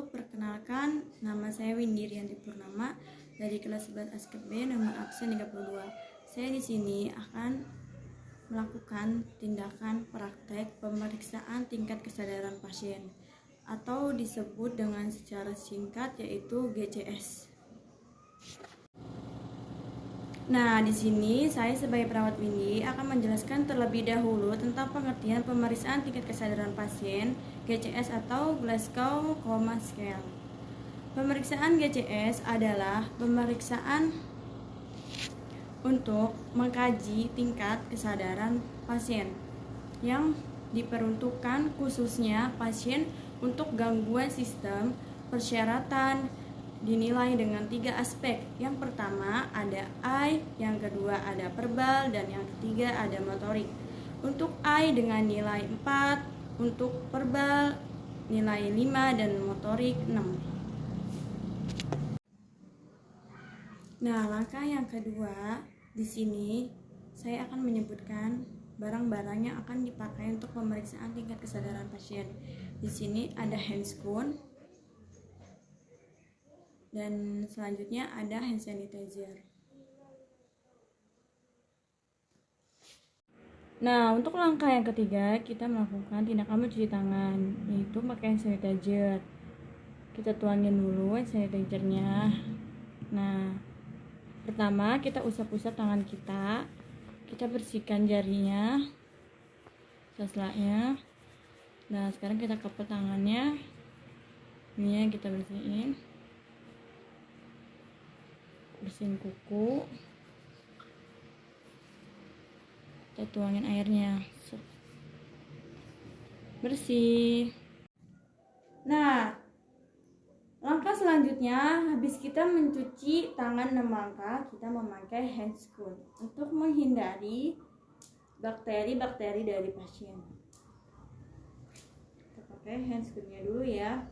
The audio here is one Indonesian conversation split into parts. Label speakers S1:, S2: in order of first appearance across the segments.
S1: Halo, perkenalkan, nama saya Windy Rianti Purnama dari kelas 11 Askep B, nomor absen 32. Saya di sini akan melakukan tindakan praktek pemeriksaan tingkat kesadaran pasien atau disebut dengan secara singkat yaitu GCS. Nah, di sini saya sebagai perawat Windy akan menjelaskan terlebih dahulu tentang pengertian pemeriksaan tingkat kesadaran pasien GCS atau Glasgow Coma Scale. Pemeriksaan GCS adalah pemeriksaan untuk mengkaji tingkat kesadaran pasien yang diperuntukkan khususnya pasien untuk gangguan sistem persyaratan, dinilai dengan 3 aspek. Yang pertama ada eye, yang kedua ada verbal, dan yang ketiga ada motorik. Untuk eye dengan nilai 4, untuk verbal nilai 5, dan motorik 6. Nah, langkah yang kedua di sini saya akan menyebutkan barang-barang yang akan dipakai untuk pemeriksaan tingkat kesadaran pasien. Di sini ada handscoon, dan selanjutnya ada hand sanitizer. Nah, untuk langkah yang ketiga kita melakukan tindakan mencuci tangan, yaitu pakai hand sanitizer. Kita tuangin dulu hand sanitizernya. Nah, pertama kita usap-usap tangan kita bersihkan jarinya, sela-selanya. Nah, sekarang kita kepet tangannya, ini ya, kita bersihin kuku, kita tuangin airnya, bersih. Nah, langkah selanjutnya habis kita mencuci tangan dan langkah, kita memakai handscoon untuk menghindari bakteri-bakteri dari pasien. Kita pakai handscoonnya dulu ya.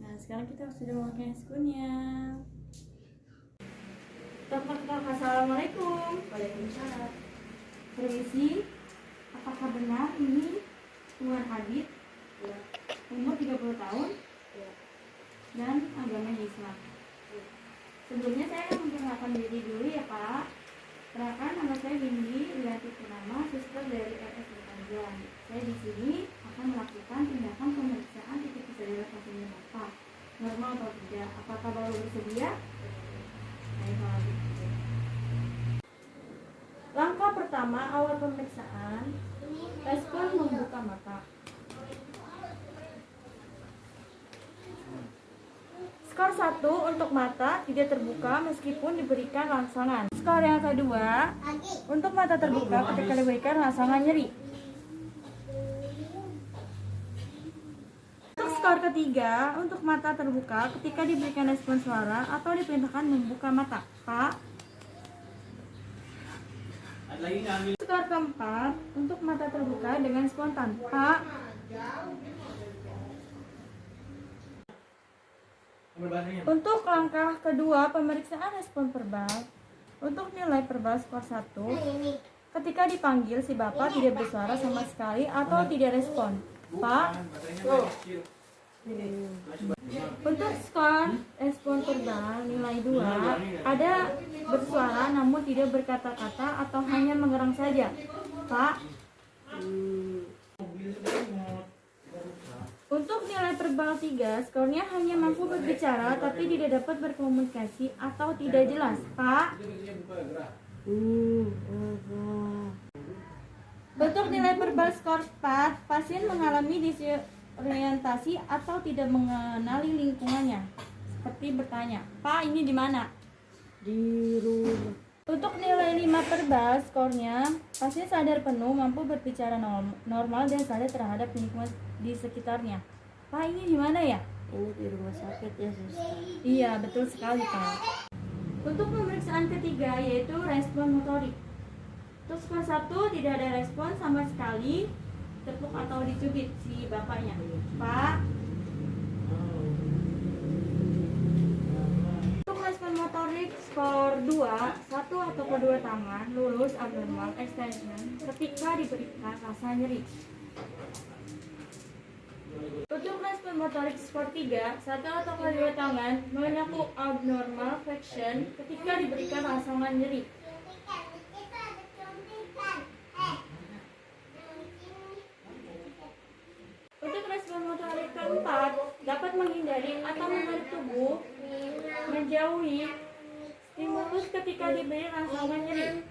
S1: Nah, sekarang kita sudah memakai handscoonnya. Assalamualaikum. Waalaikumsalam. Permisi, apakah benar ini Tuan Adit? Ya. Umur 30 tahun? Ya. Dan agamanya Islam? Ya. Sebelumnya saya akan memperkenalkan diri dulu ya Pak. Perkenalkan, nama saya Windy Rianti Purnama, suster dari RS Berpanjang. Saya di sini akan melakukan tindakan pemeriksaan tingkat kesadaran pasien Bapak. Normal atau tidak? Apakah baru bersedia? Langkah pertama awal pemeriksaan, respon membuka mata. Skor 1 untuk mata tidak terbuka meskipun diberikan rangsangan. Skor yang kedua, untuk mata terbuka ketika diberikan rangsangan nyeri. Untuk skor ketiga, untuk mata terbuka ketika diberikan respon suara atau diperintahkan membuka mata. Pak. Skor keempat, untuk mata terbuka dengan spontan. Pak. Untuk langkah kedua, pemeriksaan respon verbal. Untuk nilai verbal skor 1, ketika dipanggil si Bapak tidak bersuara sama sekali atau tidak respon. Pak. Untuk skor respon verbal nilai 2, ada bersuara namun tidak berkata-kata atau hanya mengerang saja. Pak. Untuk nilai verbal 3, skornya hanya mampu berbicara tapi tidak dapat berkomunikasi atau tidak jelas. Pak. Untuk nilai verbal skor 4, pasien mengalami disorientasi atau tidak mengenali lingkungannya, seperti bertanya, Pak, ini di mana? Di rumah. Untuk nilai 5 verbal skornya, pasien sadar penuh, mampu berbicara normal dan sadar terhadap lingkungan di sekitarnya. Pak, ini di mana ya? Ini di rumah sakit ya, Suster. Iya, betul sekali, Pak. Untuk pemeriksaan ketiga yaitu respon motorik. Untuk skor 1 1 tidak ada respon sama sekali, tepuk atau dicubit si bapaknya. Pak. Untuk respon motorik skor 2, 1 atau kedua tangan lurus abnormal extension ketika diberikan rasa nyeri. Untuk respon motorik skor 3, 1 atau kedua tangan menekuk abnormal flexion ketika diberikan rasa nyeri. Untuk respon motorik keempat, dapat menghindari atau menarik tubuh menjauhi stimulus ketika diberi rasa nyeri.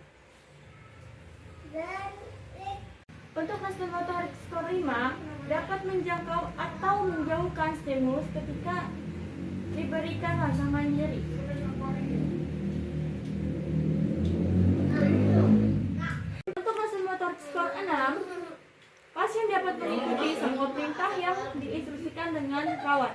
S1: Untuk respon motorik skor 5, dapat menjangkau atau menjauhkan stimulus ketika diberikan rasa nyeri. Untuk respon motorik skor 6, pasien dapat mengikuti semua perintah yang diinstruksikan dengan rawat.